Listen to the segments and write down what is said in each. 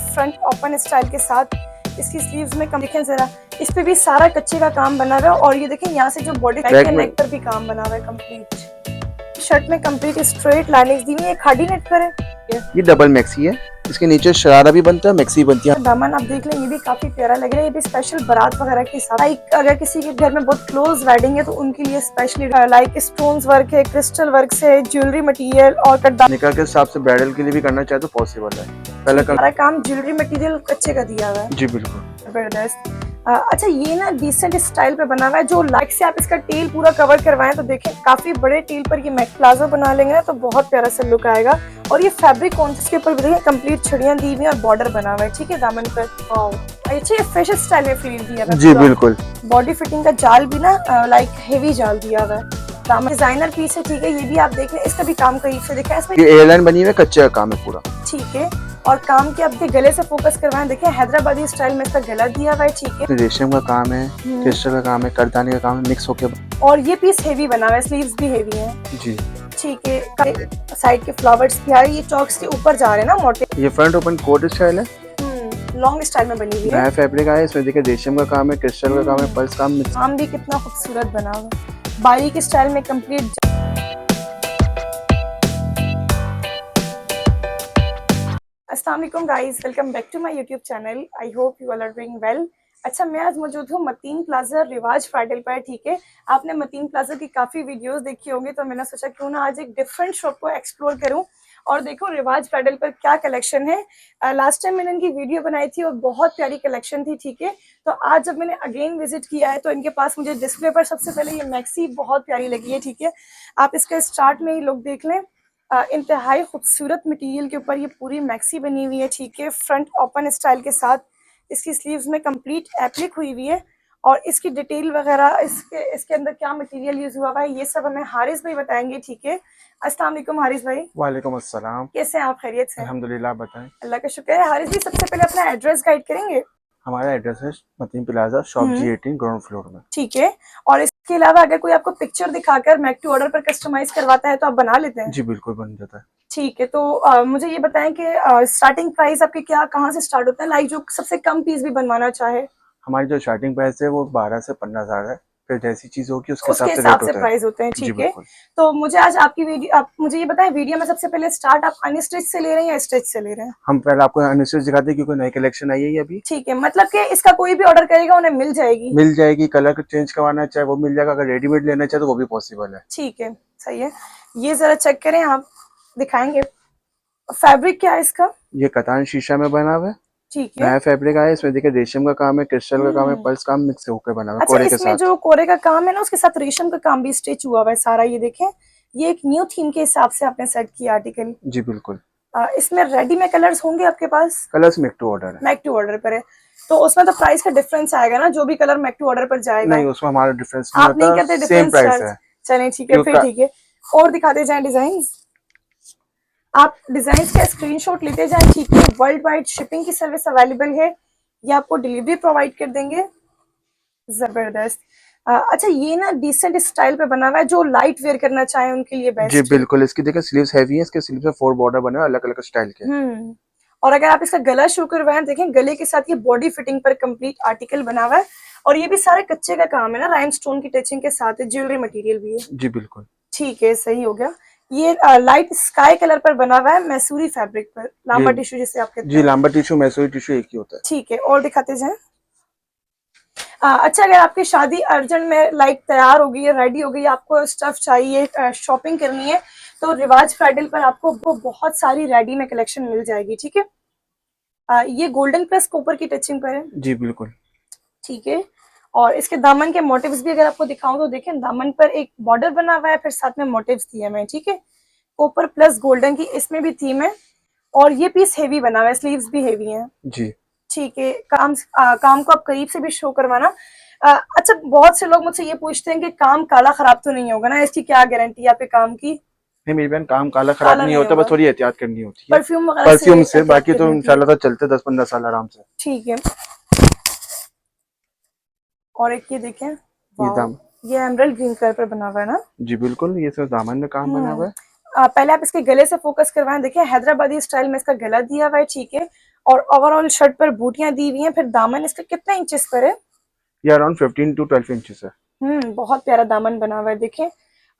Front open style के साथ। इसकी स्लीव्स में कम देखें जरा, इस पे भी सारा कच्चे का काम बना हुआ है और ये देखें यहाँ से जो बॉडी के नेक पर भी काम बना हुआ है कंप्लीट। शर्ट में कंप्लीट स्ट्रेट लाइनिंग्स दी हुई है, खाड़ी नेट पर है। ये डबल मैक्सी है, इसके नीचे शरारा भी बनता है, मैक्सी बनती है। दामन आप देख लें, ये भी काफी प्यारा लग रहा है। ये भी स्पेशल बारात वगैरह के साथ, लाइक अगर किसी के घर में बहुत क्लोज वेडिंग है तो उनके लिए स्पेशली लाइक स्टोन्स वर्क है, क्रिस्टल वर्क से ज्वेलरी मटेरियल और निकाह के हिसाब से ब्राइडल के लिए भी करना चाहे तो पॉसिबल है। पहले सारा काम ज्वेलरी मटेरियल कच्चे का दिया हुआ है। जी बिल्कुल जबरदस्त। अच्छा ये ना डिसेंट स्टाइल पे बना हुआ है, जो लाइक से आप इसका टेल पूरा कवर करवाएं तो देखें काफी बड़े टेल पर ये मैक प्लाजो बना लेंगे ना तो बहुत प्यारा सा लुक आएगा। और ये फैब्रिक कौन के ऊपर भी देखें कंप्लीट छड़ियां दी हुई और बॉर्डर बना हुआ है, ठीक है दामन पर। अच्छा ये फ्रेश स्टाइल में फ्लीव दिया हुआ है। जी बिल्कुल। बॉडी फिटिंग का जाल भी ना लाइक हेवी जाल दिया हुआ है। दामन डिजाइनर पीस है, ठीक है। ये भी आप देख लें, इसका भी काम करीब से देखा है। इसमें ये एयरलाइन बनी हुई है, कच्चे का काम है पूरा, ठीक है। और काम के आपके गले से फोकस करवाएं, देखें हैदराबादी स्टाइल में इसका गला दिया हुआ है, ठीक है। रेशम का काम है, क्रिस्टल का काम है, करदाने का काम है, मिक्स होके। और ये पीस हेवी बना हुआ है, स्लीव्स भी हेवी हैं। जी ठीक है। साइड के फ्लावर्स भी आ रहे हैं, ये चॉक्स के ऊपर जा रहे हैं ना मोटे। ये फ्रंट ओपन कोट स्टाइल है, लॉन्ग स्टाइल में बनी हुई है। नया फैब्रिक आया है, इसमें देखिए रेशम का काम है, क्रिस्टल का काम है, पर्ल्स काम भी कितना खूबसूरत बना हुआ है, बारीक स्टाइल में कंप्लीट। अस्सलाम वालेकुम guys, welcome back to my YouTube channel. I hope you all are doing well. अच्छा मैं आज मौजूद हूँ मतीन प्लाजा रिवाज ब्राइडल पर, ठीक है। आपने मतीन प्लाजा की काफ़ी वीडियोस देखी होंगी तो मैंने सोचा क्यों ना आज एक डिफरेंट शॉप को एक्सप्लोर करूँ और देखो रिवाज ब्राइडल पर क्या कलेक्शन है। लास्ट टाइम मैंने इनकी वीडियो बनाई थी और बहुत प्यारी कलेक्शन थी, ठीक है। तो आज जब मैंने अगेन विजिट किया है तो इनके पास मुझे डिस्प्ले पर सबसे पहले ये मैक्सी बहुत प्यारी लगी है, ठीक है। आप इसका स्टार्ट में ही लुक देख लें, इंतहाई खूबसूरत मटेरियल के ऊपर ये पूरी मैक्सी बनी हुई है, ठीक है। फ्रंट ओपन स्टाइल के साथ इसकी स्लीव्स में कंप्लीट एप्लिक हुई हुई है और इसकी डिटेल वगैरह इसके अंदर क्या मटेरियल यूज हुआ है ये सब हमें हारिस भाई बताएंगे, ठीक है। अस्सलाम वालेकुम हारिस भाई। वालेकुम अस्सलाम। कैसे हैं आप, खैरियत से? अल्हम्दुलिल्लाह, बताएं। अल्लाह का शुक्र है। हारिस भाई सबसे पहले अपना एड्रेस गाइड करेंगे? हमारा एड्रेस है Mateen plaza, shop G18 ground floor में, ठीक है। और इसके अलावा अगर कोई आपको पिक्चर दिखाकर मेक टू ऑर्डर पर कस्टमाइज करवाता है तो आप बना लेते हैं? जी बिल्कुल बन जाता है। ठीक है। तो मुझे ये बताएं कि स्टार्टिंग प्राइस आपके क्या कहाँ से स्टार्ट होता है, लाइक जो सबसे कम पीस भी बनवाना चाहे? हमारी जो स्टार्टिंग प्राइस है वो 12 से 15,000 है, फिर जैसी चीज होगी उसके हिसाब से प्राइस होते हैं, ठीक है। तो मुझे आज आपकी वीडियो, आप मुझे ये बताएं वीडियो में सबसे पहले स्टार्ट आप अनस्टिच से ले रहे हैं या स्टिच से ले रहे हैं? हम पहले आपको अनस्टिच दिखाते हैं क्योंकि नई कलेक्शन आई है अभी, ठीक है। मतलब कि इसका कोई भी ऑर्डर करेगा उन्हें मिल जाएगी, कलर चेंज करवाना चाहे वो मिल जाएगा, अगर रेडीमेड लेना चाहे तो वो भी पॉसिबल है। ठीक है, सही है। ये जरा चेक करें, आप दिखाएंगे फैब्रिक क्या है इसका? ये कतान शीशा में बना हुआ है, ठीक है। नया फैब्रिक आया है, इसमें देखिए रेशम का काम है, क्रिस्टल का काम है, पर्ल्स काम मिक्स होकर बना हुआ है। अच्छा, कोरे के इसमें साथ जो कोरे का काम है ना उसके साथ रेशम का काम भी स्टिच हुआ हुआ है सारा। ये देखें, ये एक न्यू थीम के हिसाब से आपने सेट किया आर्टिकल। जी बिल्कुल। इसमें रेडी में कलर्स होंगे आपके पास? कलर्स मेक टू ऑर्डर है। मेक टू ऑर्डर पर है तो उसमें तो प्राइस का डिफरेंस आएगा ना, जो भी कलर मेक टू ऑर्डर पर जाएगा? नहीं, उसमें हमारा डिफरेंस आप नहीं करते डिफरेंस? सेम प्राइस है। चलिए ठीक है, फिर ठीक है। और दिखाते जाएं डिजाइन, आप डिजाइन का स्क्रीनशॉट लेते जाएं, ठीक है। वर्ल्ड वाइड शिपिंग की सर्विस अवेलेबल है, ये आपको डिलीवरी प्रोवाइड कर देंगे। जबरदस्त। अच्छा ये ना डिसेंट स्टाइल पे बना हुआ है, जो लाइट वेयर करना चाहे उनके लिए बेस्ट। जी बिल्कुल। इसकी देखिए स्लीव्स हैवी है, इसके स्लीव्स में 4 बॉर्डर बने हैं अलग अलग स्टाइल के। और अगर आप इसका गला शो करवाएं, देखें गले के साथ ये बॉडी फिटिंग पर कंप्लीट आर्टिकल बना हुआ है और ये भी सारे कच्चे का काम है ना, राइमस्टोन की टचिंग के साथ ज्वेलरी मटेरियल भी है। जी बिल्कुल, ठीक है, सही हो गया। ये लाइट स्काई कलर पर बना हुआ है, मैसूरी फैब्रिक पर, लांबा टिश्यू जिसे आप कहते हैं। जी लांबा टिश्यू मैसूरी टिश्यू एक ही होता है। ठीक है, और दिखाते जाएं। अच्छा, अगर आपकी शादी अर्जेंट में लाइक तैयार हो गई है, रेडी हो गई, आपको स्टफ चाहिए, शॉपिंग करनी है तो रिवाज ब्राइडल पर आपको बहुत सारी रेडी में कलेक्शन मिल जाएगी, ठीक है। ये गोल्डन प्लस कॉपर की टचिंग पर है। जी बिल्कुल, ठीक है। और इसके दामन के मोटिव्स भी अगर आपको दिखाऊं तो देखें, दामन पर एक बॉर्डर बना हुआ है, फिर साथ में मोटिव्स दिए हुए हैं, ठीक है। कॉपर प्लस गोल्डन की इसमें भी थीम है और ये पीस हेवी बना हुआ है, स्लीव्स भी हेवी हैं जी। ठीक है। काम को आप करीब से भी शो करवाना। अच्छा, बहुत से लोग मुझसे ये पूछते हैं कि काम काला खराब तो नहीं होगा ना, इसकी क्या गारंटी है आपके काम की? नहीं मेरी बहन, काम काला खराब नहीं होता, बस थोड़ी एहतियात करनी होती है परफ्यूम से, बाकी तो इंशाल्लाह तो चलते 10-15 साल आराम से। ठीक है। और एक ये देखें, ये एमरल्ड ग्रीन कलर पर बना हुआ है ना? जी बिल्कुल, ये सब दामन में काम बना हुआ है। पहले आप इसके गले से फोकस करवाएं, देखिए हैदराबादी स्टाइल में इसका गला दिया हुआ है, ठीक है। और ओवरऑल शर्ट पर बूटियां दी हुई हैं। फिर दामन इसका कितना इंचेस पर है? ये अराउंड 15 to 12 इंचेस है। बहुत प्यारा दामन बना हुआ है, देखें।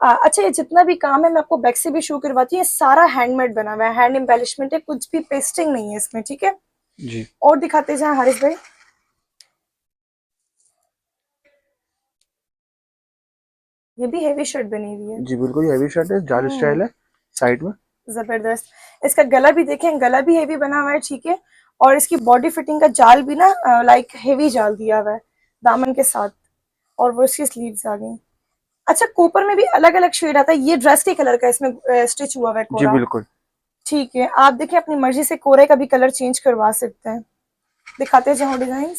अच्छा, ये जितना भी काम है मैं आपको बैक से भी शो करवाती हूँ। ये सारा हैंडमेड बना हुआ है, हैंड एम्बेलिशमेंट है, कुछ भी पेस्टिंग नहीं है इसमें, ठीक है। जी और दिखाते जाए हारिस भाई। ये भी हेवी शर्ट बनी हुई है। जी बिल्कुल, हैवी शर्ट है, जाल हम्म स्टाइल है साइड में। जबरदस्त। इसका गला भी देखें, गला भी हेवी बना हुआ है, ठीक है। और इसकी बॉडी फिटिंग का जाल भी ना लाइक हेवी जाल दिया हुआ है दामन के साथ। और वो इसकी स्लीव्स आ गई। अच्छा, कोपर में भी अलग अलग शेड आता है। ये ड्रेस के कलर का इसमें स्टिच हुआ हुआ है जी कोरा। बिल्कुल। ठीक है, आप देखिए अपनी मर्जी से कोरे का भी कलर चेंज करवा सकते हैं। दिखाते जाओ डिजाइन।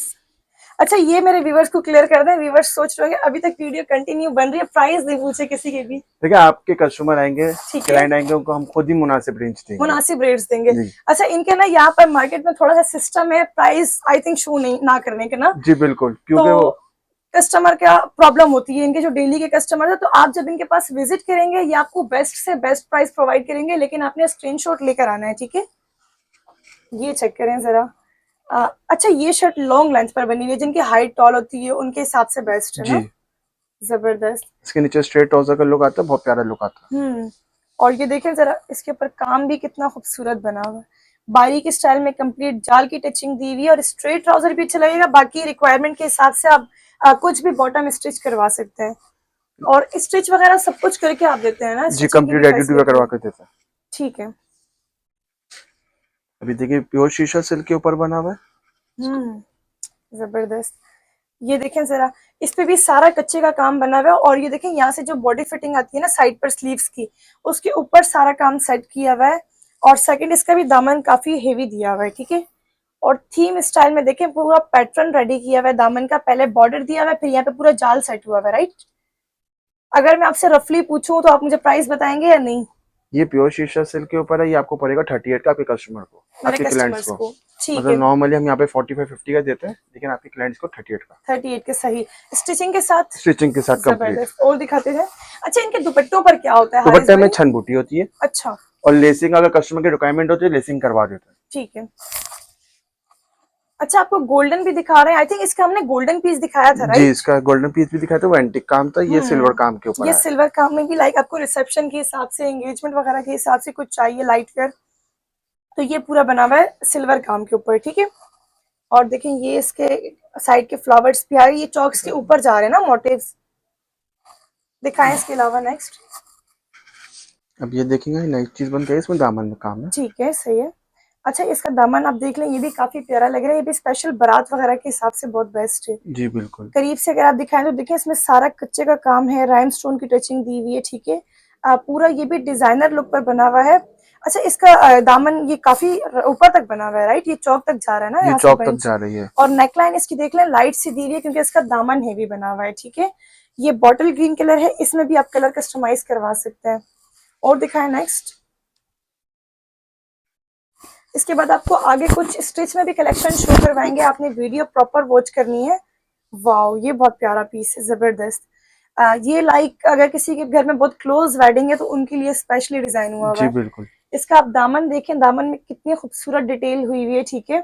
अच्छा, ये मेरे व्यूवर्स को क्लियर कर दें, व्यूवर्स सोच रहे होंगे अभी तक वीडियो कंटिन्यू बन रही है, प्राइस नहीं पूछे किसी के भी। देखिए, आपके कस्टमर आएंगे, ठीक है, क्लाइंट आएंगे, उनको हम खुद ही मुनासिब रेंज देंगे। मुनासिब रेट्स देंगे। जी अच्छा, इनके ना यहाँ पर मार्केट में थोड़ा सा सिस्टम है प्राइस आई थिंक शो नहीं ना करने के ना। जी बिल्कुल, तो क्योंकि वो कस्टमर का प्रॉब्लम होती है, इनके जो डेली के कस्टमर है, तो आप जब इनके पास विजिट करेंगे ये आपको बेस्ट से बेस्ट प्राइस प्रोवाइड करेंगे, लेकिन आपने स्क्रीनशॉट लेकर आना है, ठीक है। ये चेक करें जरा। अच्छा, ये शर्ट लॉन्ग लेंथ पर बनी हुई है, जिनकी हाइट टॉल होती है उनके हिसाब से बेस्ट है जी, ना। जबरदस्त। इसके नीचे स्ट्रेट ट्राउजर का लुक आता है, बहुत प्यारा लुक आता और ये देखें जरा, इसके ऊपर काम भी कितना खूबसूरत बना हुआ है। बारीक स्टाइल में कंप्लीट जाल की टचिंग दी हुई है, और स्ट्रेट ट्राउजर भी अच्छा लगेगा। बाकी रिक्वायरमेंट के हिसाब से आप कुछ भी बॉटम स्टिच करवा सकते हैं। और स्टिच वगैरह सब कुछ करके आप देते हैं ना, है। जी, स्टिचिंग की कंप्लीट भी रेडी टू वेयर फैसिलिटी करवा है? कर देता है। ठीक है। अभी देखिए, प्योर शीशा सिल्क के ऊपर बना हुआ है। जबरदस्त। ये देखें जरा, इस पे भी सारा कच्चे का काम बना हुआ है। और ये देखें, यहाँ से जो बॉडी फिटिंग आती है ना साइड पर स्लीव्स की, उसके ऊपर सारा काम सेट किया हुआ है। और सेकंड, इसका भी दामन काफी हेवी दिया हुआ है, ठीक है। और थीम स्टाइल में देखें, पूरा पैटर्न रेडी किया हुआ है दामन का। पहले बॉर्डर दिया हुआ है, फिर यहाँ पे पूरा जाल सेट हुआ हुआ है, राइट। अगर मैं आपसे रफली पूछूं तो आप मुझे प्राइस बताएंगे या नहीं? ये प्योर शीशा सिल्क के ऊपर है, ये आपको पड़ेगा 38 का, आपके कस्टमर को, मेरे आपके क्लाइंट्स कस्टमर्स को। को, ठीक मतलब है। नॉर्मली हम यहाँ पे 45-50 का देते हैं, लेकिन आपके क्लाइंट्स को 38 का 38 के सही, स्टिचिंग के साथ। स्टिचिंग के साथ कंप्लीट। जबरदस्त। और दिखाते हैं। अच्छा, इनके दुपट्टों पर क्या होता है हारिस दुपट्टे में भाई? छन बूटी होती है, अच्छा, और लेसिंग अगर कस्टमर की रिक्वायरमेंट होती है, लेसिंग करवा देते हैं। ठीक है। अच्छा, आपको गोल्डन भी दिखा रहे हैं, आई थिंक इसका हमने गोल्डन पीस दिखाया था, जी, राइट। इसका गोल्डन पीस भी दिखाया था, वो एंटिक काम था, ये सिल्वर काम के ऊपर ये आया। सिल्वर काम में भी लाइक आपको रिसेप्शन के हिसाब से, एंगेजमेंट वगैरह के हिसाब से कुछ चाहिए लाइट वेयर, तो ये पूरा बना हुआ है सिल्वर काम के ऊपर, ठीक है। और देखें, ये इसके साइड के फ्लावर्स भी आ रहे हैं, ये चौक्स के ऊपर जा रहे हैं ना मोटिव्स। दिखाएं इसके अलावा नेक्स्ट। अब ये देखेंगे, नई चीज बन गई, इसमें दामन में काम है। ठीक है, सही है। अच्छा, इसका दामन आप देख लें, ये भी काफी प्यारा लग रहा है। ये भी स्पेशल बारात वगैरह के हिसाब से बहुत बेस्ट है। जी बिल्कुल। करीब से अगर आप दिखाएं तो देखिए, इसमें सारा कच्चे का काम है, राइम स्टोन की टचिंग दी हुई है, ठीक है। पूरा ये भी डिजाइनर लुक पर बना हुआ है। अच्छा, इसका दामन ये काफी ऊपर तक बना हुआ है, राइट। ये चौक तक जा रहा है ना, ये यहाँ से चौक तक बंच। जा रही है। और नेकलाइन इसकी देख लें, लाइट सी दी हुई है, क्योंकि इसका दामन हेवी बना हुआ है, ठीक है। ये बॉटल ग्रीन कलर है, इसमें भी आप कलर कस्टमाइज करवा सकते हैं। और दिखाएं नेक्स्ट। इसके बाद आपको आगे कुछ स्टिच में भी कलेक्शन शो करवाएंगे, आपने वीडियो प्रॉपर वॉच करनी है। वाओ, ये बहुत प्यारा पीस है, जबरदस्त। ये लाइक अगर किसी के घर में बहुत क्लोज वेडिंग है तो उनके लिए स्पेशली डिजाइन हुआ हुआ जी है। बिल्कुल। इसका आप दामन देखें, दामन में कितनी खूबसूरत डिटेल हुई हुई है, ठीक है।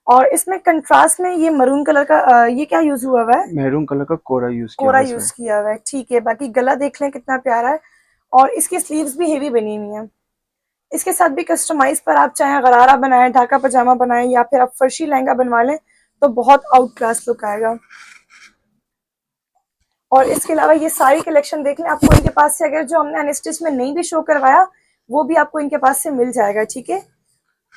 और इसमें कंट्रास्ट में ये मरून कलर का ये क्या यूज हुआ हुआ है? मैरून कलर का कोरा यूज किया कोरा हुआ है इसमें। यूज किया हुआ है, ठीक है। बाकी गला देख लें कितना प्यारा है। और इसकी स्लीव्स भी हेवी बनी हुई है। इसके साथ भी कस्टमाइज पर आप चाहे गरारा बनाएं, ढाका पजामा बनाएं, या फिर आप फर्शी लहंगा बनवा लें, तो बहुत आउट क्लास लुक आएगा। और इसके अलावा ये सारी कलेक्शन देख लें, आपको इनके पास से अगर जो हमने अनस्टिच में नहीं भी शो करवाया, वो भी आपको इनके पास से मिल जाएगा, ठीक है।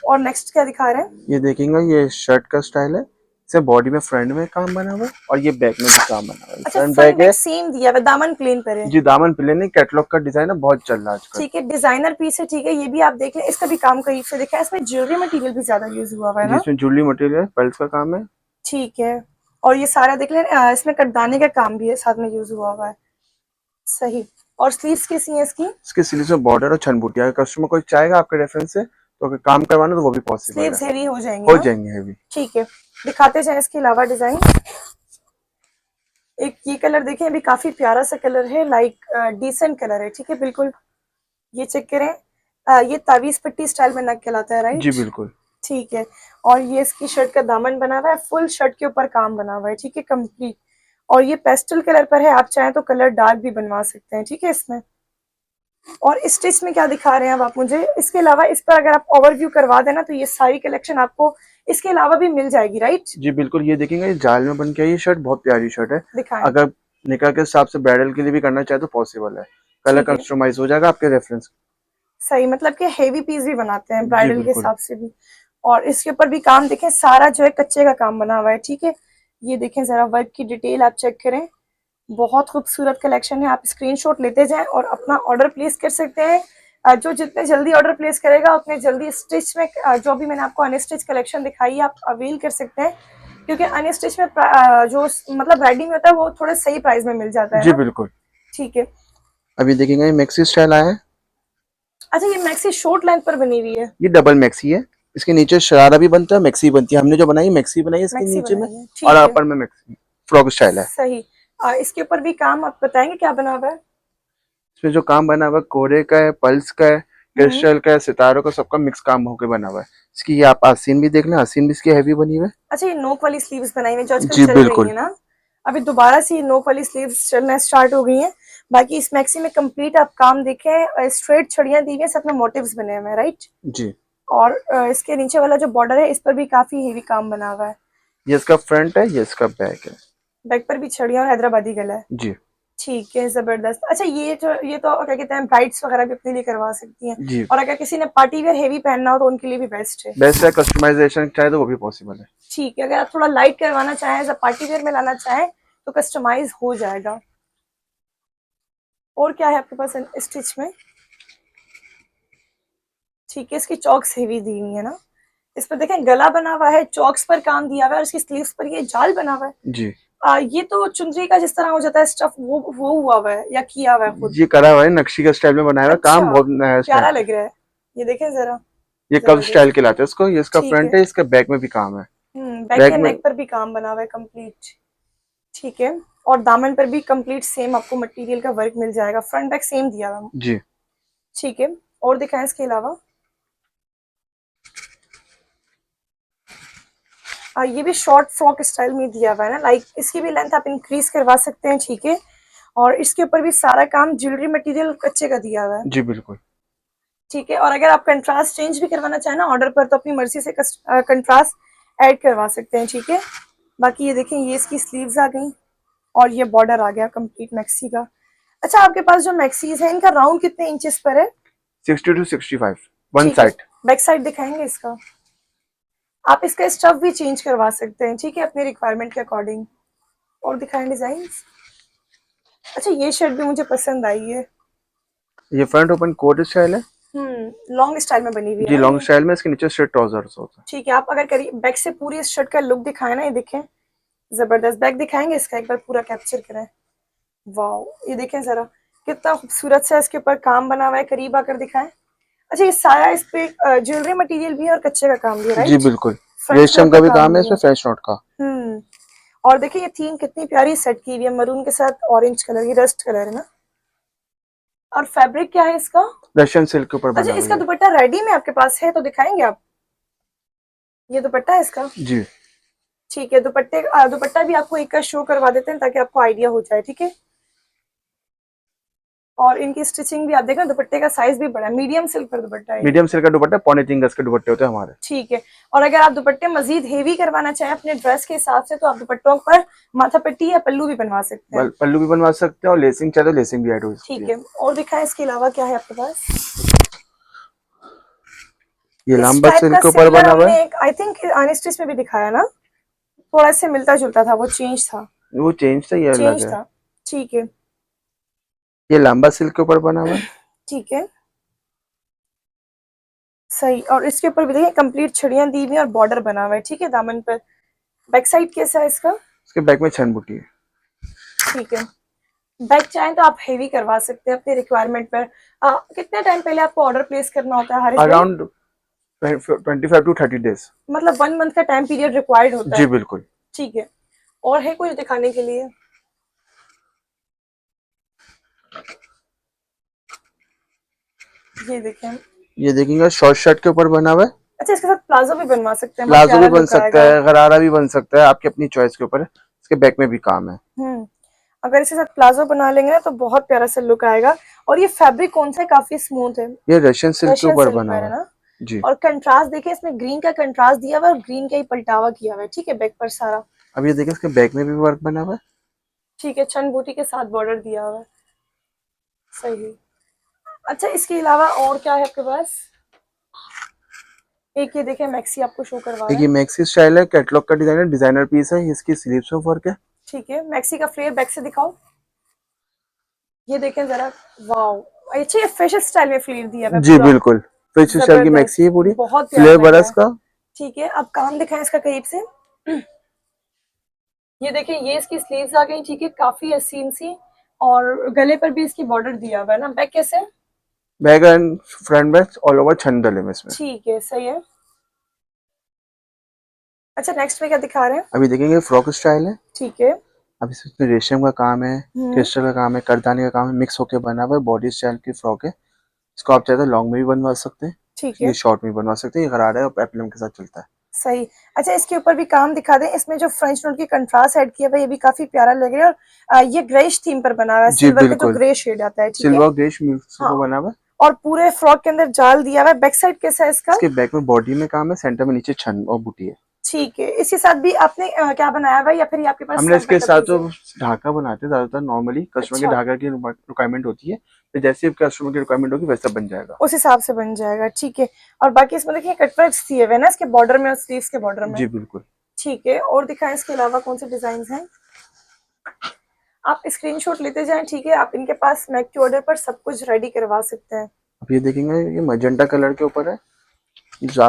और नेक्स्ट क्या दिखा रहे हैं? ये देखेंगे, ये शर्ट का स्टाइल है, इसे बॉडी में फ्रंट में काम बना हुआ है, और ये बैक में भी काम बना हुआ है। अच्छा, फ्रंट फ्रंट बैक है। बैक सेम दिया हुआ, दामन प्लेन पर है। जी, दामन प्लेन है, कैटलॉग का डिजाइन है, बहुत चल रहा है आजकल। ठीक है, डिजाइनर पीस है, ठीक है। ये भी आप देख लें, इसका भी काम करीब से देखा है, इसमें ज्वेलरी मटेरियल भी ज्यादा यूज हुआ हुआ है जी, ना। इसमें ज्वेलरी मटेरियल है, पर्ल्स का काम है। ठीक है। और ये सारा देख लें, इसमें कटदाने का काम भी है, साथ में यूज हुआ हुआ है, सही। और स्लीव्स कैसी हैं इसकी? इसके स्लीव्स में बॉर्डर और छन बूटी, अगर कस्टमर कोई चाहेगा आपके रेफरेंस से तो अगर काम करवाना तो वो भी पॉसिबल है। स्लीव्स हेवी हो जाएंगी हो ना? जाएंगे हैवी। ठीक है, दिखाते जाए इसके अलावा डिजाइन। एक ये कलर देखें, अभी काफी प्यारा सा कलर है, लाइक डिसेंट कलर है, ठीक है, बिल्कुल। ये चेक करें, ये तावीज पट्टी स्टाइल में नग कहलाता है, जी राइट। बिल्कुल। ठीक है। और ये इसकी शर्ट का दामन बना हुआ है, फुल शर्ट के ऊपर काम बना हुआ है, ठीक है, कंप्लीट। और ये पेस्टल कलर पर है, आप चाहें तो कलर डार्क भी बनवा सकते हैं, ठीक है इसमें। और स्टिच में क्या दिखा रहे हैं अब आप मुझे, इसके अलावा इस पर अगर आप ओवरव्यू करवा देना तो ये सारी कलेक्शन आपको इसके अलावा भी मिल जाएगी, राइट? जी बिल्कुल, ये देखेंगे ये जाल में बन के आई, ये शर्ट बहुत प्यारी शर्ट है। दिखाएं। अगर निकाह के हिसाब से ब्राइडल के लिए भी करना चाहे तो पॉसिबल है, कलर ठीक है, कस्टमाइज हो जाएगा आपके रेफरेंस। सही, मतलब कि हेवी पीस भी बनाते हैं जी ब्राइडल के बिल्कुल। हिसाब से भी। और इसके ऊपर भी काम देखें, सारा जो है कच्चे का काम बना हुआ है, ठीक है। ये देखें जरा, वर्क की डिटेल आप चेक करें, बहुत खूबसूरत कलेक्शन है। आप स्क्रीनशॉट लेते जाएं और अपना ऑर्डर प्लेस कर सकते हैं। जो जितने जल्दी ऑर्डर प्लेस करेगा उतने जल्दी स्टिच में जो भी मैंने आपको अनस्टिच कलेक्शन दिखाई है आप अवेल कर सकते हैं, क्योंकि अनस्टिच में जो मतलब रेडी में होता है वो थोड़े सही प्राइस में मिल जाता है जी ना। बिल्कुल। ठीक है। अभी देखेंगे ये मैक्सी स्टाइल आया है। अच्छा, ये मैक्सी शॉर्ट लेंथ पर बनी हुई है। ये डबल मैक्सी है, इसके नीचे शरारा भी बनता है, मैक्सी बनती है। हमने जो बनाई मैक्सी बनाई है इसके मैक्सी नीचे में, बनाई है, और ठीक है। अपर में मैक्सी फ्रॉक स्टाइल है। सही। इसके ऊपर भी काम आप बताएंगे क्या बना हुआ है? इसमें जो काम बना हुआ है कोरे का है, पल्स का है, हम्म। क्रिस्टल का है, सितारों का, सबका मिक्स काम होकर बना हुआ है। इसकी ये आप आस्तीन भी देख लें, आस्तीन भी इसकी हैवी बनी हुई है। अच्छा, ये नोक वाली स्लीव्स बनाई हुई है जो आजकल जी चल रही बिल्कुल। है ना। अभी दोबारा से ये नोक वाली स्लीव्स चलना स्टार्ट हो गई हैं। बाकी इस मैक्सी में कंप्लीट आप काम देखें, स्ट्रेट छड़ियां दी हुई हैं, साथ में मोटिव्स बने हुए हैं, राइट? जी, और इसके नीचे वाला जो बॉर्डर है इस पर भी काफी हेवी काम बना हुआ है। ये इसका फ्रंट है, ये इसका बैक है। बैक पर भी छड़ियां और हैदराबादी गला है। जी। ठीक है, जबरदस्त। अच्छा, ये तो क्या कहते हैं, ब्राइड्स वगैरह भी अपने लिए करवा सकती हैं। जी और अगर किसी ने पार्टी वेयर हेवी पहनना हो तो उनके लिए भी बेस्ट है। बेस्ट है, कस्टमाइजेशन चाहे तो वो भी पॉसिबल है। ठीक है, अगर आप थोड़ा लाइट करवाना चाहें, ऐसा पार्टी वेयर में लाना चाहें तो कस्टमाइज हो जाएगा। और क्या है आपके पास स्टिच में? ठीक है, इसकी चौक्स हेवी दी हुई है ना। इस पर देखें गला बना हुआ है, चौक्स पर काम दिया हुआ है, और इसकी स्लीव्स पर ये जाल बना हुआ है। जी, ये तो चुनरी का जिस तरह हो जाता है स्टफ, वो हुआ हुआ है या किया हुआ है खुद? ये करा हुआ है, नक्शी का स्टाइल में बनाया हुआ है, काम अच्छा, बहुत नया है इस टाइप प्यारा पे। लग रहा है। ये देखें जरा, ये कव जबरदस्त। स्टाइल कहलाता है इसको। ये इसका ठीक है। फ्रंट है, इसका बैक में भी काम है। बैक बैक या में। नेक पर भी काम बना हुआ है कंप्लीट। ठीक है। और दामन पर भी कंप्लीट सेम आपको मटेरियल का वर्क मिल जाएगा, फ्रंट बैक सेम दिया हुआ है। जी, ठीक है। और दिखाएं इसके अलावा। ये भी शॉर्ट फ्रॉक स्टाइल में दिया हुआ है ना, लाइक इसकी भी लेंथ आप इंक्रीज करवा सकते हैं, ठीक है। और इसके ऊपर भी सारा काम ज्वेलरी मटेरियल कच्चे का दिया हुआ है। जी बिल्कुल। ठीक है। और अगर आप कंट्रास्ट चेंज भी करवाना चाहें ना ऑर्डर पर तो अपनी मर्जी से कंट्रास्ट ऐड करवा सकते हैं, ठीक है। बाकी ये देखें, ये इसकी स्लीव्स आ गई और ये बॉर्डर आ गया कंप्लीट मैक्सी का। अच्छा, आपके पास जो मैक्सीज है इनका राउंड कितने इंचेस पर है? 60 to 65 वन ठीक है। साइड। बैक साइड दिखाएंगे इसका। आप इसका स्टफ भी चेंज करवा सकते हैं, ठीक है, अपनी रिक्वायरमेंट के अकॉर्डिंग। और दिखाएं डिजाइन। अच्छा, ये शर्ट भी मुझे पसंद आई है। ये फ्रंट ओपन कोट स्टाइल है। लॉन्ग स्टाइल में बनी हुई है जी ना लॉन्ग ये। स्टाइल में, इसके नीचे स्ट्रेट ट्राउजर्स होता ठीक है, आप अगर करिए बैक से पूरी इस शर्ट का लुक दिखाए ना, ये देखें, जबरदस्त। बैक दिखाएंगे इसका, एक बार पूरा कैप्चर करें। वाह, ये देखें जरा, कितना खूबसूरत सा इसके ऊपर काम बना हुआ है, करीब आकर दिखाएं। अच्छा, ये सारा इस पे ज्वेलरी मटेरियल भी है और कच्चे का काम भी है, है। जी राइट? बिल्कुल। फ्रंट फ्लोर रेशम पर का भी काम काम है भी है। इसमें, फ्रेंच नोट का। हम्म। और देखिए ये थीम कितनी प्यारी सेट की हुई है, मरून के साथ ऑरेंज कलर, ये रस्ट कलर है ना। और फैब्रिक क्या है इसका? रशियन सिल्क के ऊपर अच्छा, बना हुआ इसका है। दुपट्टा रेडी में आपके पास है तो दिखाएंगे आप? ये दुपट्टा है इसका। जी। ठीक है, दुपट्टा भी आपको एक का शो करवा देते हैं ताकि आपको आइडिया हो जाए, ठीक है। और इनकी स्टिचिंग भी आप देखना, दुपट्टे का साइज भी बड़ा है, मीडियम सिल्क पर दुपट्टा है ये। मीडियम सिल्क का दुपट्टा, 3.5 गज के दुपट्टे होते हैं हमारे। ठीक है। और अगर आप दुपट्टे मजीद हेवी करवाना चाहें अपने ड्रेस के हिसाब से तो आप दुपट्टों पर माथा पट्टी या पल्लू भी बनवा सकते हैं। पल्लू भी बनवा सकते हैं, और लेसिंग चाहे तो लेसिंग भी ऐड हो सकती ठीक है। है। और दिखाएं इसके अलावा क्या है आपके पास? ये इस लांबा टाइप का सिल्क के ऊपर सिमिलर बना हुआ है। हमने एक आई थिंक अनस्टिच में भी दिखाया ना, थोड़ा इससे मिलता जुलता था, वो चेंज था। वो चेंज था, ये अलग चेंज है। था। ठीक है। ये लांबा सिल्क के ऊपर बना हुआ है। ठीक है। सही। और इसके ऊपर भी देखिए कंप्लीट छड़ियां दी हुई हैं और बॉर्डर बना हुआ है, ठीक है, दामन पर। बैक साइड कैसा है इसका? इसके बैक में छन बूटी है। ठीक है। बैक चाहें तो आप हेवी करवा सकते हैं अपनी रिक्वायरमेंट पर। कितने टाइम पहले आपको ऑर्डर प्लेस करना होता है हारिस भाई? Around 25 to 30 days। मतलब 1 मंथ का टाइम पीरियड रिक्वायर्ड होता जी है। बिल्कुल। ठीक है। और है कुछ दिखाने के लिए? ये देखें। ये देखेंगे शॉर्ट शर्ट के ऊपर बना हुआ है। अच्छा, इसके साथ प्लाजो भी बनवा सकते हैं, बहुत प्लाजो भी प्यारा बन लुक सकता आएगा। है, गरारा भी बन सकता है, आपकी अपनी चॉइस के ऊपर है। इसके बैक में भी काम है। अगर इसके साथ प्लाजो बना लेंगे ना तो बहुत प्यारा सा लुक आएगा। और ये फैब्रिक कौन सा है, काफी स्मूथ है, ये रशियन सिल्क के रशियन ऊपर सिल्क बना पर हुआ है है। ना। जी। और कंट्रास्ट देखिए, इसमें ग्रीन का कंट्रास्ट दिया हुआ है और ग्रीन का ही पलटावा किया हुआ है, ठीक है, बैक पर सारा। अब ये देखिए, इसके बैक में भी वर्क बना हुआ है। ठीक है, छन बूटी के साथ बॉर्डर दिया हुआ है। सही। अच्छा, इसके अलावा और क्या है आपके पास? एक ये देखिए मैक्सी आपको शो करवा एक रहे ये हैं। मैक्सी स्टाइल है, कैटलॉग का डिजाइन है, डिजाइनर पीस है। इसकी स्लीव्स में वर्क है। ठीक है, मैक्सी का फ्लेयर बैक से दिखाओ। ये देखें जरा, वाओ, अच्छा, ये फैशन स्टाइल में फ्लेयर दिया हुआ है जी पूरा। बिल्कुल, फिश स्टाइल की मैक्सी जबरदस्त, है पूरी। बहुत प्यारा फ्लेयर लग बड़ा रहा है। इसका। ठीक है, अब काम दिखाएं इसका करीब से। ये देखिए, ये इसकी स्लीव्स आ गई, ठीक है, काफी हसीन सी। और गले पर भी इसकी बॉर्डर दिया हुआ है ना। बैक कैसे? बैक एंड फ्रंट में ऑल ओवर छन डले में इसमें। ठीक है, सही है। अच्छा, नेक्स्ट में क्या दिखा रहे हैं? अभी देखेंगे फ्रॉक स्टाइल है। ठीक है। अब इसमें रेशम का काम है, हम्म। क्रिस्टल का काम है, करदाने का काम है, मिक्स होकर बना हुआ है। बॉडी स्टाइल की फ्रॉक है। इसको आप चाहे तो लॉन्ग में भी बनवा सकते हैं, ठीक ये है, शॉर्ट में भी बनवा सकते हैं। ये गरारा है और पेप्लम के साथ चलता है। सही। अच्छा, इसके ऊपर भी काम दिखा दें। इसमें जो फ्रेंच नोट की कंट्रास्ट ऐड किया हुआ है, ये भी काफी प्यारा लग रहा है। और ये ग्रेइश थीम पर बना हुआ है, जी सिल्वर का जो बिल्कुल, ग्रे शेड आता है, ठीक है। सिल्वर ग्रेश मिक्स हाँ, को बना हुआ है। और पूरे फ्रॉक के अंदर जाल दिया हुआ है। बैक साइड कैसा है इसका? इसके बैक में बॉडी में काम है, सेंटर में नीचे छन और बूटी है। ठीक है, इसके साथ भी आपने क्या बनाया हुआ है या फिर ये आपके पास हमने इसके बटन साथ पीस तो है? ढाका बनाते हैं ज्यादातर, नॉर्मली कस्टमर के अच्छा, ढाका की रिक्वायरमेंट होती है, तो जैसे कस्टमर की रिक्वायरमेंट होगी वैसा बन जाएगा। उस हिसाब से बन जाएगा, ठीक है। और बाकी इसमें देखिए कटवर्क्स दिए हुए हैं ना, इसके बॉर्डर में और स्लीव्स के बॉर्डर में। जी बिल्कुल। ठीक है, और दिखाएं इसके अलावा कौन से डिजाइन हैं। आप स्क्रीनशॉट लेते जाएं, ठीक है। आप इनके पास मैक के ऑर्डर पर सब कुछ रेडी करवा सकते हैं। अब ये देखेंगे, ये मजेंटा कलर के ऊपर है,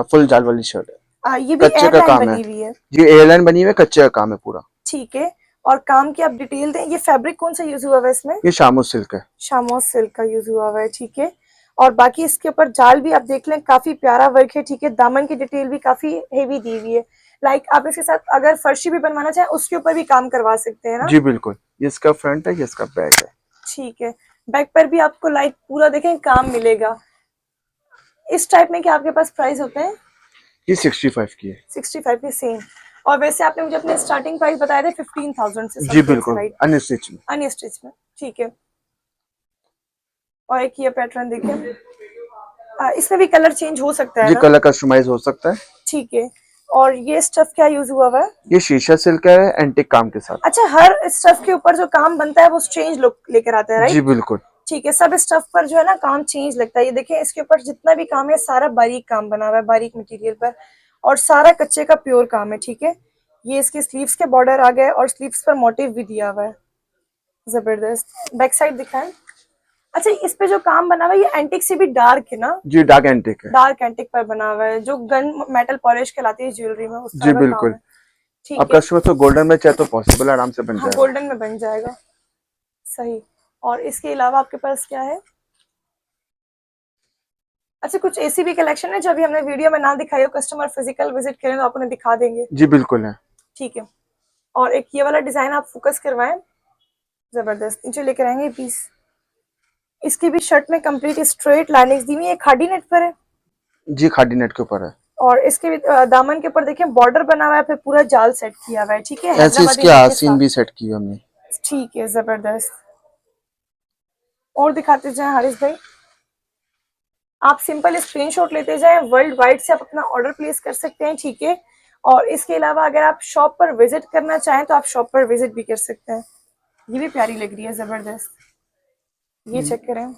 फुल जाल वाली शर्ट है। ये भी कच्चे का एयरलाइन काम है। बनी हुई है। जी एयरलाइन बनी हुई है, कच्चे का काम है पूरा। ठीक है, और काम की आप डिटेल दें। ये फैब्रिक कौन सा यूज हुआ हुआ है इसमें? ये शामो सिल्क है। शामोस सिल्क का यूज हुआ हुआ है, ठीक है। और बाकी इसके ऊपर जाल भी आप देख लें, काफी प्यारा वर्क है, ठीक है। दामन की डिटेल भी काफी हेवी दी हुई है। लाइक आप इसके साथ अगर फर्शी भी बनवाना चाहें उसके ऊपर भी काम करवा सकते हैं ना। जी बिल्कुल, ये इसका फ्रंट है, ये इसका बैक है। ठीक है, बैक पर भी आपको लाइक पूरा देखें काम मिलेगा। इस टाइप में क्या आपके पास प्राइस होते हैं? ये 65 की है। 65 में सेम। और वैसे आपने मुझे अपने स्टार्टिंग प्राइस बताए थे 15,000 से जी समथिंग से, बिल्कुल, राइट? अनस्टिच में। अन्य स्टिच में, ठीक है। और एक ये पैटर्न देखिए, इसमें भी कलर चेंज हो सकता है जी ना। कलर कस्टमाइज हो सकता है। ठीक है। और ये स्टफ क्या यूज हुआ हुआ है? ये शीशा सिल्क है, एंटिक काम के साथ। अच्छा, हर स्टफ के ऊपर जो काम बनता है वो चेंज लुक लेकर आता है, जी राइट? बिल्कुल। ठीक है, सब स्टफ पर जो है ना काम चेंज लगता है। ये देखिए, इसके ऊपर जितना भी काम है सारा बारीक काम बना हुआ है, बारीक मटेरियल पर। और सारा कच्चे का प्योर काम है, ठीक है। ये इसके स्लीव्स के बॉर्डर आ गए और स्लीव्स पर मोटिव भी दिया हुआ है, जबरदस्त। बैक साइड दिखाएं। अच्छा, इस पे जो काम बना हुआ है ये एंटिक से भी डार्क है ना। जी डार्क एंटिक है। डार्क एंटिक पर बना हुआ है, जो गन मेटल पॉलिश कहलाती है ज्वेलरी में, उस जी तरह का काम बिल्कुल। है। अब ठीक है। कस्टमर तो गोल्डन में चाहे तो पॉसिबल आराम से बन हाँ, जाएगा। गोल्डन में बन जाएगा, सही। और इसके अलावा आपके पास क्या है? अच्छा, कुछ ऐसी भी कलेक्शन है जो अभी हमने वीडियो में ना दिखाई हो, कस्टमर फिजिकल विजिट करें तो आप उन्हें दिखा देंगे? जी बिल्कुल है। ठीक है। और एक ये वाला डिजाइन आप फोकस करवाएं, जबरदस्त। नीचे लेकर आएंगे पीस। इसकी भी शर्ट में कंप्लीट स्ट्रेट लाइनिंग्स दी हुई है, खादी नेट पर है। जी खादी नेट के ऊपर है। और इसके भी दामन के ऊपर देखिए बॉर्डर बना हुआ है, फिर पूरा जाल सेट किया हुआ है, ठीक है, ऐसे हैदराबादी इसके नेट के आसीन साथ। भी सेट की है हमने। ठीक है, जबरदस्त। और दिखाते जाएं हारिस भाई। आप सिंपल स्क्रीनशॉट लेते जाएं, वर्ल्ड वाइड से आप अपना ऑर्डर प्लेस कर सकते हैं, ठीक है। और इसके अलावा अगर आप शॉप पर विजिट करना चाहें तो आप शॉप पर विजिट भी कर सकते हैं। ये भी प्यारी लग रही है, जबरदस्त। ये चेक करें।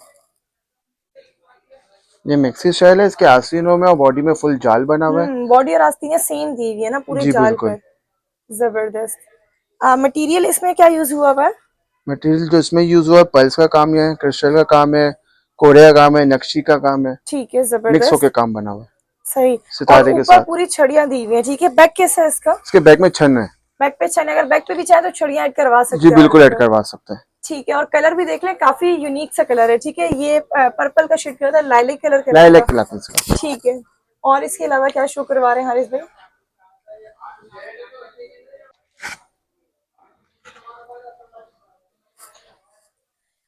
ये मैक्सी स्टाइल है, इसके आस्तीनों में और बॉडी में फुल जाल बना हुआ है। बॉडी और आस्तीनें सेम दी हुई है ना पूरे जी जाल बिल्कुल। पर, जबरदस्त। मटेरियल इसमें क्या यूज हुआ हुआ है? मटेरियल जो इसमें यूज हुआ है, पल्स का काम है, क्रिस्टल का काम है, कोरे का काम है, नक्शी का काम है, ठीक है, मिक्स होके जबरदस्त, काम बना हुआ है सही। और सितारे के ऊपर साथ। पूरी छड़ियां दी हुई है, ठीक है। बैक कैसा है इसका? इसके बैक में छन है। बैक पे छन है, अगर बैक पे भी चाहे तो छड़ियां ऐड करवा जी सकते हैं बिल्कुल ऑर्डर ऐड पर। करवा सकते हैं। ठीक है, और कलर भी देख लें, काफी यूनिक सा कलर है, ठीक है। ये पर्पल का शेड कहलाता है, लाइलिक कलर लाइलैक कहलाएगा। कहलाता है इसका। ठीक है। और इसके अलावा क्या शो करवा रहे हैं हारिस भाई?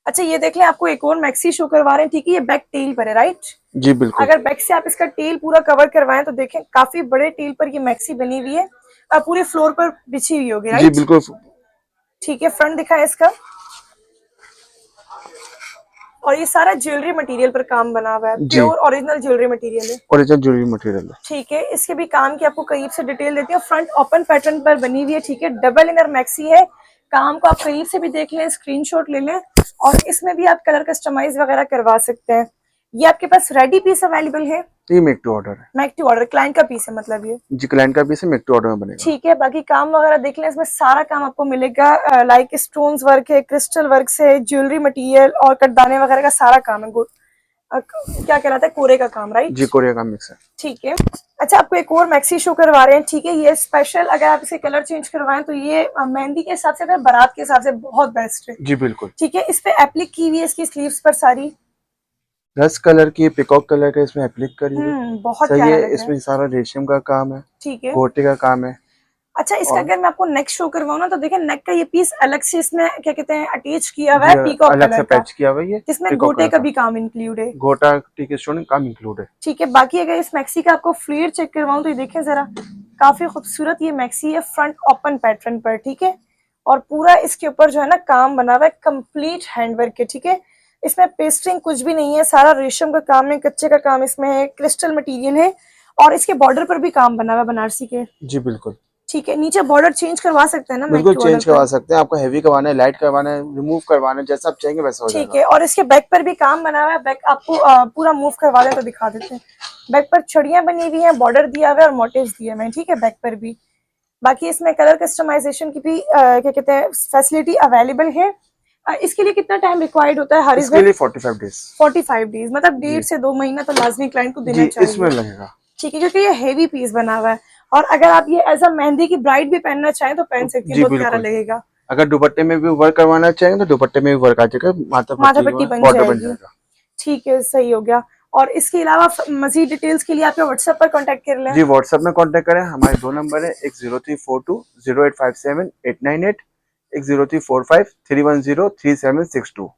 अच्छा, ये देख लें, आपको एक और मैक्सी शो करवा रहे हैं, ठीक है। ये बैक टेल पर है, राइट? जी बिल्कुल। अगर बैक से आप इसका टेल पूरा कवर करवाएं तो देखें काफी बड़े टेल पर ये मैक्सी बनी हुई है और पूरे फ्लोर पर बिछी हुई होगी, जी राइट? बिल्कुल। ठीक है, फ्रंट दिखाएं इसका। और ये सारा ज्वेलरी मटेरियल पर काम बना हुआ है, जी, प्योर ओरिजिनल ज्वेलरी मटेरियल है। ओरिजिनल ज्वेलरी मटेरियल है। ठीक है, इसके भी काम की आपको करीब से डिटेल देती हूँ। फ्रंट ओपन पैटर्न पर बनी हुई है, ठीक है, डबल इनर मैक्सी है। काम को आप करीब से भी देख लें, स्क्रीनशॉट ले लें। और इसमें भी आप कलर कस्टमाइज वगैरह करवा सकते हैं। ये आपके पास रेडी पीस अवेलेबल है? ये मेक टू ऑर्डर है। मेक टू ऑर्डर, क्लाइंट का पीस है मतलब ये। जी, क्लाइंट का पीस है, मेक टू ऑर्डर में बनेगा। ठीक है, बाकी काम वगैरह देख लें, इसमें सारा काम आपको मिलेगा। लाइक स्टोन्स वर्क है, क्रिस्टल वर्क है, ज्वेलरी मटेरियल और कटदाने वगैरह का सारा काम है। क्या कहलाता है, कोरे का काम, राइट? जी, कोरिया का मिक्स है। ठीक है। अच्छा, आपको एक और मैक्सी शो करवा रहे हैं, ठीक है। ये स्पेशल, अगर आप इसे कलर चेंज करवाएं तो ये मेहंदी के हिसाब से, बारात के हिसाब से बहुत बेस्ट है। जी बिल्कुल। ठीक है, इस पे एप्लिक की हुई है इसकी स्लीव्स पर सारी। रस्ट कलर की, पिकॉक कलर का इसमें एप्लिक करी है। बहुत सही प्यारा है, लग रहा है। इसमें सारा रेशम का काम है, ठीक है। गोटे का काम है। अच्छा, इसका और अगर मैं आपको नेक शो करवाऊं ना तो देखिए, नेक का ये पीस अलग से इसमें क्या कहते हैं अटैच किया हुआ जी है पीकॉक अलग से कलर का, पैच किया हुआ है, ये जिसमें पिकॉक गोटे कलर का का भी काम इंक्लूड है। गोटा टी स्टोन काम इंक्लूड है। ठीक है, बाकी अगर इस मैक्सी का आपको फ्लेयर चेक करवाऊं तो ये देखें जरा, काफी खूबसूरत ये मैक्सी है, फ्रंट ओपन पैटर्न पर, ठीक है। और पूरा इसके ऊपर जो है ना काम बना हुआ है, कंप्लीट हैंडवर्क है, ठीक है। इसमें पेस्टिंग कुछ भी नहीं है, सारा रेशम का काम है, कच्चे का काम इसमें है, क्रिस्टल मटेरियल है। और इसके बॉर्डर पर भी काम बना हुआ है बनारसी के। जी बिल्कुल। ठीक है, नीचे बॉर्डर चेंज करवा सकते हैं ना मैक बिल्कुल टू ऑर्डर चेंज करवा पर? सकते हैं, आपको हैवी करवाना है, लाइट करवाना है, रिमूव करवाना है, जैसा आप चाहेंगे वैसा हो ठीक जाएगा। है, और इसके बैक पर भी काम बना हुआ है। बैक आपको पूरा मूव करवा दें तो दिखा देते हैं। बैक पर छड़ियां बनी हुई हैं, बॉर्डर दिया हुआ है और मोटिव्स दिए हुए हैं, ठीक है, बैक पर भी। बाकी इसमें कलर कस्टमाइजेशन की भी क्या कहते हैं फैसिलिटी अवेलेबल है। इसके लिए कितना टाइम रिक्वायर्ड होता है इसके हरिजन? लिए 45 डेज। 45 डेज, मतलब जी 1.5 से 2 महीना तो लाजमी क्लाइंट को जी, देना इसमें चाहिए। लगेगा। ठीक है, क्योंकि ये हेवी पीस बना हुआ है। और अगर आप ये एज अ मेहंदी की ब्राइड भी पहनना चाहें तो पहन सकती हैं, जी बहुत प्यारा बिल्कुल। लगेगा। अगर दुपट्टे में भी वर्क करवाना चाहेंगे तो दुपट्टे में भी वर्क आ जाएगा, माथा माथा पट्टी पट्टी बन बॉर्डर बन जाएगी। जाएगा। ठीक है, सही हो गया। और इसके अलावा मजीद डिटेल्स के लिए आपके व्हाट्सएप पर कांटेक्ट कर लें। जी व्हाट्सएप में कांटेक्ट करें, हमारे 2 नंबर है, एक 0342 0857 898, एक 0345 310 3762।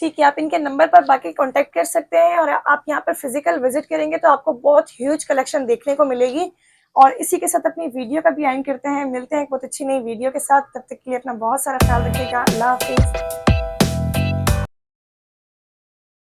ठीक है, आप इनके नंबर पर बाकी कांटेक्ट कर सकते हैं। और आप यहाँ पर फिजिकल विजिट करेंगे तो आपको बहुत ह्यूज कलेक्शन देखने को मिलेगी। और इसी के साथ अपनी वीडियो का भी एंड करते हैं, मिलते हैं एक बहुत अच्छी नई वीडियो के साथ। तब तक के लिए अपना बहुत सारा ख्याल रखिएगा। अल्लाह हाफिज।